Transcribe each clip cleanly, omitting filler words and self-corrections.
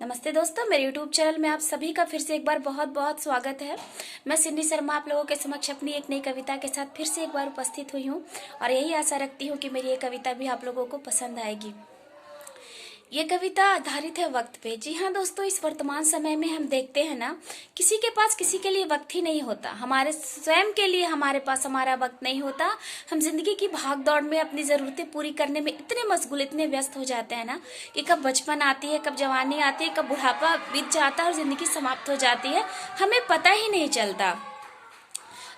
नमस्ते दोस्तों, मेरे YouTube चैनल में आप सभी का फिर से एक बार बहुत बहुत स्वागत है। मैं सिन्नी शर्मा आप लोगों के समक्ष अपनी एक नई कविता के साथ फिर से एक बार उपस्थित हुई हूँ और यही आशा रखती हूँ कि मेरी ये कविता भी आप लोगों को पसंद आएगी। ये कविता आधारित है वक्त पे। जी हाँ दोस्तों, इस वर्तमान समय में हम देखते हैं ना, किसी के पास किसी के लिए वक्त ही नहीं होता। हमारे स्वयं के लिए हमारे पास हमारा वक्त नहीं होता। हम जिंदगी की भाग दौड़ में अपनी ज़रूरतें पूरी करने में इतने मशगूल, इतने व्यस्त हो जाते हैं ना कि कब बचपन आती है, कब जवानी आती है, कब बुढ़ापा बीत जाता है और ज़िंदगी समाप्त हो जाती है, हमें पता ही नहीं चलता।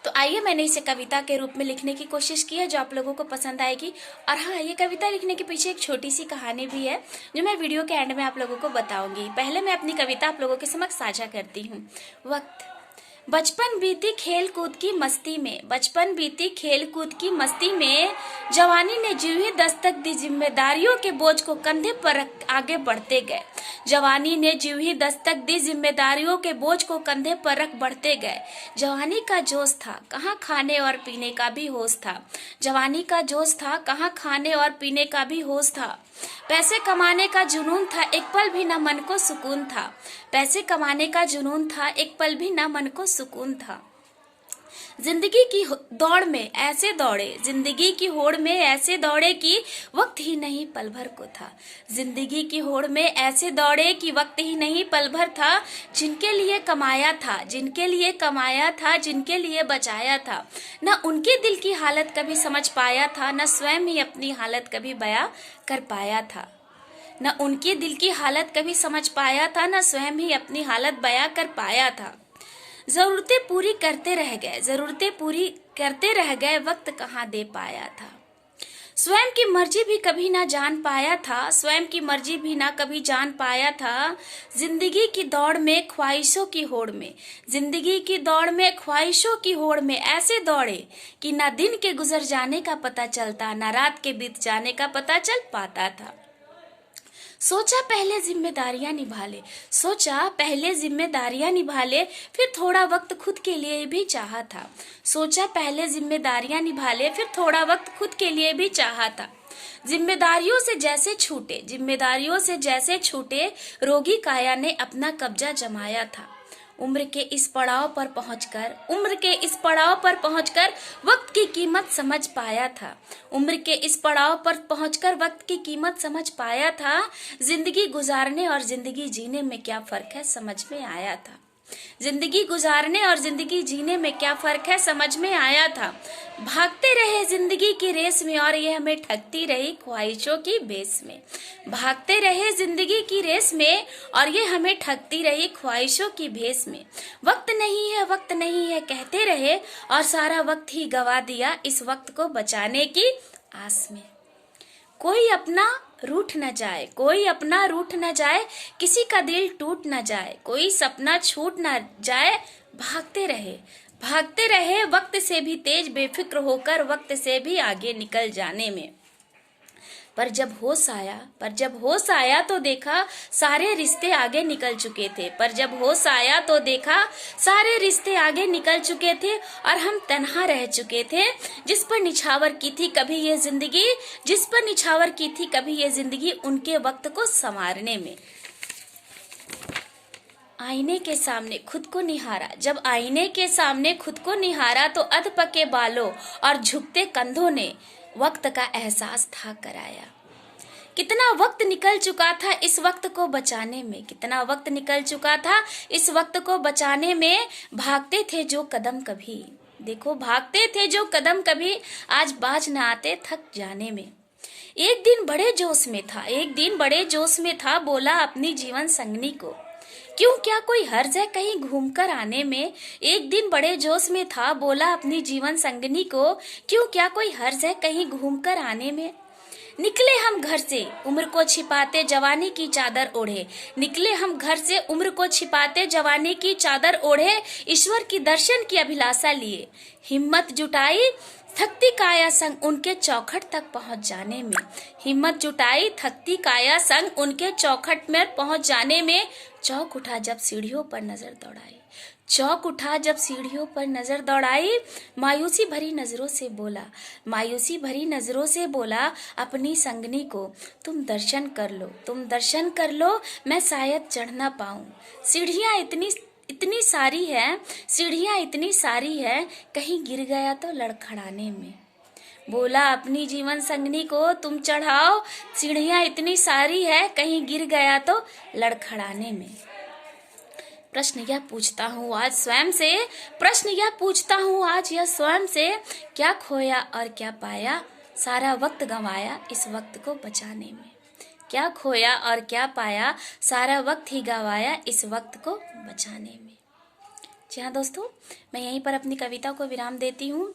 तो आइए, मैंने इसे कविता के रूप में लिखने की कोशिश की है जो आप लोगों को पसंद आएगी। और हाँ, ये कविता लिखने के पीछे एक छोटी सी कहानी भी है जो मैं वीडियो के एंड में आप लोगों को बताऊंगी। पहले मैं अपनी कविता आप लोगों के समक्ष साझा करती हूँ। वक्त। बचपन बीती खेल कूद की मस्ती में, बचपन बीती खेल कूद की मस्ती में, जवानी ने जी हुई दस्तक दी, जिम्मेदारियों के बोझ को कंधे पर आगे बढ़ते गए। जवानी ने जी हुई दस्तक दी, जिम्मेदारियों के बोझ को कंधे पर रख बढ़ते गए। जवानी का जोश था, कहाँ खाने और पीने का भी होश था। जवानी का जोश था, कहाँ खाने और पीने का भी होश था। पैसे कमाने का जुनून था, एक पल भी न मन को सुकून था। पैसे कमाने का जुनून था, एक पल भी न मन को सुकून था। जिंदगी की दौड़ में ऐसे दौड़े, जिंदगी की होड़ में ऐसे दौड़े कि वक्त ही नहीं पल भर को था। जिंदगी की होड़ में ऐसे दौड़े कि वक्त ही नहीं पल भर था। जिनके लिए कमाया था, जिनके लिए कमाया था, जिनके लिए बचाया था, न उनके दिल की हालत कभी समझ पाया था, न स्वयं ही अपनी हालत कभी बयां कर पाया था। न उनके दिल की हालत कभी समझ पाया था, न स्वयं ही अपनी हालत बयां कर पाया था। जरूरतें पूरी करते रह गए, जरूरतें पूरी करते रह गए, वक्त कहाँ दे पाया था। स्वयं की मर्जी भी कभी ना जान पाया था, स्वयं की मर्जी भी ना कभी जान पाया था। जिंदगी की दौड़ में ख्वाहिशों की होड़ में, जिंदगी की दौड़ में ख्वाहिशों की होड़ में ऐसे दौड़े कि ना दिन के गुजर जाने का पता चलता, ना रात के बीत जाने का पता चल पाता था। सोचा पहले जिम्मेदारियां निभा ले, सोचा पहले जिम्मेदारियां निभा ले, फिर थोड़ा वक्त खुद के लिए भी चाहा था। सोचा पहले जिम्मेदारियां निभा ले, फिर थोड़ा वक्त खुद के लिए भी चाहा था। जिम्मेदारियों से जैसे छूटे, जिम्मेदारियों से जैसे छूटे, रोगी काया ने अपना कब्जा जमाया था। उम्र के इस पड़ाव पर पहुंचकर, उम्र के इस पड़ाव पर पहुंचकर वक्त की कीमत समझ पाया था। उम्र के इस पड़ाव पर पहुंचकर वक्त की कीमत समझ पाया था। जिंदगी गुजारने और जिंदगी जीने में क्या फर्क है समझ में आया था। जिंदगी गुजारने और जिंदगी जीने में क्या फर्क है समझ में आया था। भागते रहे जिंदगी की रेस में और ये हमें ठगती रही ख्वाहिशों की भेस में। भागते रहे जिंदगी की रेस में और ये हमें ठगती रही ख्वाहिशों की भेस में। वक्त नहीं है, वक्त नहीं है कहते रहे और सारा वक्त ही गवा दिया इस वक्त को बचाने की आस में। कोई अपना रूठ न जाए, कोई अपना रूठ न जाए, किसी का दिल टूट न जाए, कोई सपना छूट न जाए। भागते रहे, भागते रहे वक्त से भी तेज, बेफिक्र होकर वक्त से भी आगे निकल जाने में। पर जब होश आया तो देखा सारे रिश्ते आगे निकल चुके थे। पर जब होश आया तो देखा सारे रिश्ते आगे निकल चुके थे और हम तन्हा रह चुके थे। जिस पर निछावर की थी कभी ये जिंदगी, जिस पर निछावर की थी कभी ये जिंदगी, उनके वक्त को संवारने में। आईने के सामने खुद को निहारा, जब आईने के सामने खुद को निहारा तो अधपके बालों और झुकते कंधों ने वक्त का एहसास था कराया। कितना वक्त निकल चुका था इस वक्त को बचाने में, कितना वक्त निकल चुका था इस वक्त को बचाने में। भागते थे जो कदम कभी, देखो भागते थे जो कदम कभी, आज बाज न आते थक जाने में। एक दिन बड़े जोश में था, एक दिन बड़े जोश में था, बोला अपनी जीवन संगनी को, क्यों क्या कोई हर्ज है कहीं घूमकर आने में। एक दिन बड़े जोश में था, बोला अपनी जीवन संगनी को, क्यों क्या कोई हर्ज है कहीं घूमकर आने में। निकले हम घर से उम्र को छिपाते जवानी की चादर ओढ़े, निकले हम घर से उम्र को छिपाते जवानी की चादर ओढ़े। ईश्वर की दर्शन की अभिलाषा लिए हिम्मत जुटाई, थकती काया संग उनके चौखट तक पहुंच जाने में। हिम्मत जुटाई थकती काया संग उनके चौखट में पहुंच जाने में। चौक उठा जब सीढ़ियों पर नजर दौड़ाई, चौक उठा जब सीढ़ियों पर नजर दौड़ाई। मायूसी भरी नजरों से बोला, मायूसी भरी नजरों से बोला अपनी संगनी को, तुम दर्शन कर लो, तुम दर्शन कर लो, मैं शायद चढ़ ना पाऊं। सीढ़ियां इतनी इतनी सारी है, सीढ़ियां इतनी सारी है, कहीं गिर गया तो लड़खड़ाने में। बोला अपनी जीवन संगनी को, तुम चढ़ाओ, सीढ़ियां इतनी सारी है, कहीं गिर गया तो लड़खड़ाने में। प्रश्न यह पूछता हूँ आज स्वयं से, प्रश्न यह पूछता हूँ आज यह स्वयं से, क्या खोया और क्या पाया, सारा वक्त गंवाया इस वक्त को बचाने में। क्या खोया और क्या पाया, सारा वक्त ही गंवाया इस वक्त को बचाने में। जी हाँ दोस्तों, मैं यहीं पर अपनी कविता को विराम देती हूँ।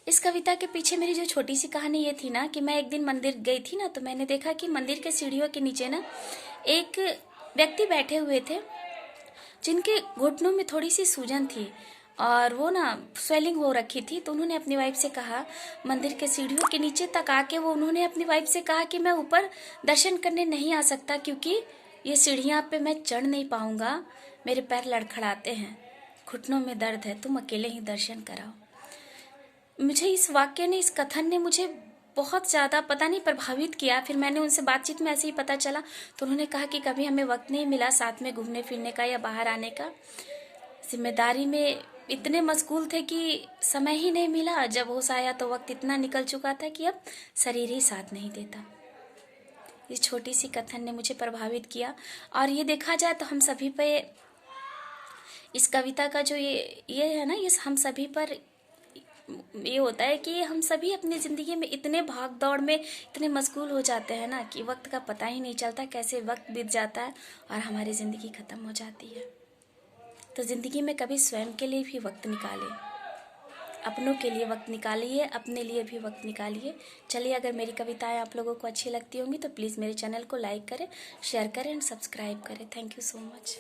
इस कविता के पीछे मेरी जो छोटी सी कहानी ये थी ना कि मैं एक दिन मंदिर गई थी ना, तो मैंने देखा कि मंदिर के सीढ़ियों के नीचे ना एक व्यक्ति बैठे हुए थे जिनके घुटनों में थोड़ी सी सूजन थी और वो ना स्वेलिंग हो रखी थी। तो उन्होंने अपनी वाइफ से कहा, मंदिर के सीढ़ियों के नीचे तक आके वो उन्होंने अपनी वाइफ से कहा कि मैं ऊपर दर्शन करने नहीं आ सकता क्योंकि ये सीढ़ियाँ पे मैं चढ़ नहीं पाऊंगा, मेरे पैर लड़खड़ाते हैं, घुटनों में दर्द है, तुम अकेले ही दर्शन कराओ। मुझे इस वाक्य ने, इस कथन ने मुझे बहुत ज़्यादा पता नहीं प्रभावित किया। फिर मैंने उनसे बातचीत में ऐसे ही पता चला, तो उन्होंने कहा कि कभी हमें वक्त नहीं मिला साथ में घूमने फिरने का या बाहर आने का, जिम्मेदारी में इतने मशगूल थे कि समय ही नहीं मिला। जब होश आया तो वक्त इतना निकल चुका था कि अब शरीर ही साथ नहीं देता। इस छोटी सी कथन ने मुझे प्रभावित किया। और ये देखा जाए तो हम सभी पे इस कविता का जो ये है ना, ये हम सभी पर ये होता है कि हम सभी अपनी ज़िंदगी में इतने भाग दौड़ में इतने मशगूल हो जाते हैं ना कि वक्त का पता ही नहीं चलता कैसे वक्त बीत जाता है और हमारी ज़िंदगी ख़त्म हो जाती है। तो ज़िंदगी में कभी स्वयं के लिए भी वक्त निकालें, अपनों के लिए वक्त निकालिए, अपने लिए भी वक्त निकालिए। चलिए, अगर मेरी कविताएं आप लोगों को अच्छी लगती होंगी तो प्लीज़ मेरे चैनल को लाइक करें, शेयर करें एंड सब्सक्राइब करें। Thank you so much.